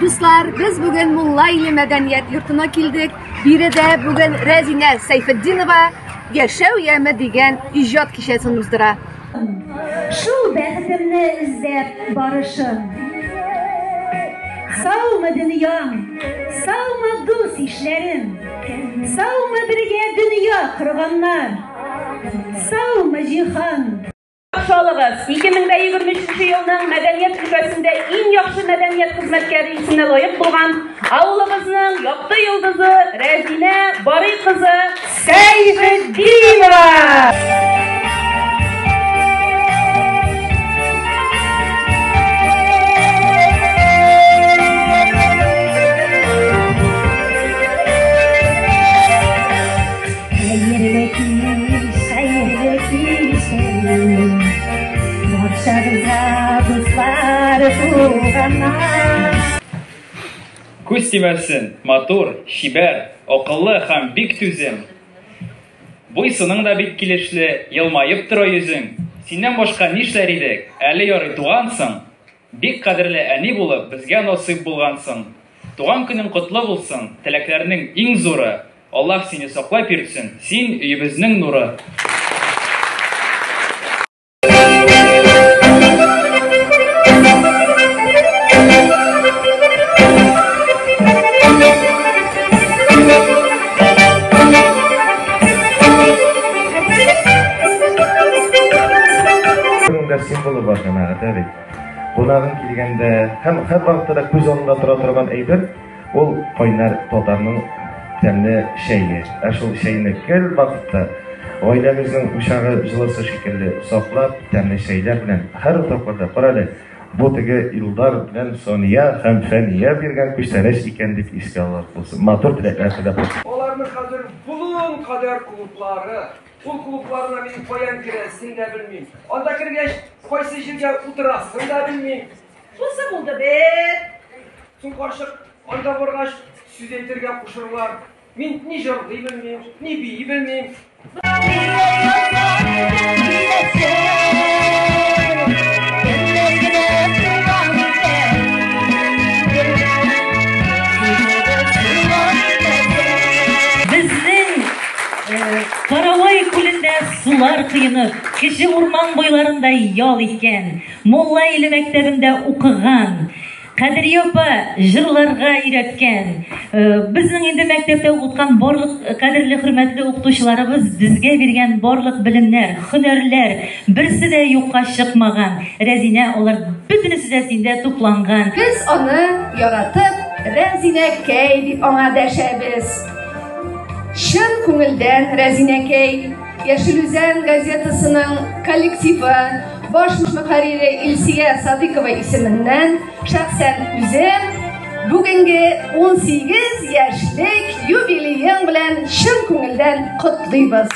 Dostlar, biz bugün Mullaylı Medeniyet Yurtuna kildik. Biri de bugün Rezine Seyfetdinova Yaşav Yeme degan ijod kişisinizdir. Şu bəxtimni izlep barışım. Sağma dünyam, sağma dost işlerim. Sağma birge dünya kırganlar. Sağma cihan. Şolığız, 2023 yılının medeniyet ülkesinde en yaxşı medeniyet hizmetkari ismine layık bulgan avlımızın yaptı yıldızı Rezine Bari kızı Seyfetdinova. Күз тимерсин, матур, шибер, акыллы һәм бик түзем. Буйсының да бик килешле, елмаеп тора йөзең. Синнән башка нишләр идек? Әле ярый тугансың. Бик кадерле әни булып, безгә насыйп булгансың. Туган көнең котлы булсын, теләкләрнең иң зуры. Аллаһ сине саклап йөрсен. Син өебезнең нуры. Символы бар җәмәгать. Кунагын килгәндә һәм һәр вакытта күз алдында тора торган әйбер ул кайнар татарның тәмле чәе. Шул чәйне кел вакытта гаиләмезнең учагы җылысы шикелле саклап, тәмле чәйләр белән һәр тапкырда карады. Бу теге Илдар белән Сония һәм Фәния биргән күчтәреш икән дип искә алыр булсын. Матур теләкләр теләп. Аларның хәзер булуын кадәр клублары. Ул клубларына мин каян керәсен дә белмим. Анда кергәч, кайсы җиргә утырасың да белмим. Шусы булды бит. Соң карчык анда баргач сүз әйтергә кушырлар. Мин ни җырлый белмим, ни бии белмим. Каравай күлендә сулар кыйнып, кеше урман буйларында ял иткән, Муллайlı мәктәбендә укыган, Кадри апа җырларга өйрәткән. Безнең инде мәктәптә укыткан барлык кадерле хөрмәтле укытучыларыбыз безгә биргән барлык белемнәр, һөнәрләр берсе дә юкка чыкмаган. Резинә алар бөтенесе дә синдә тупланган. Biz onu yaratып, Rezinekey diп аңа дәшәбез. Шын күңелдән Резинекей, Яшел Үзән газетасының коллективы, баш мөхәррире Илсия Садыкова исеменнән шәхсән үзем бүгенге 18 яшьлек юбилеең белән шын күңелдән котлыйбыз.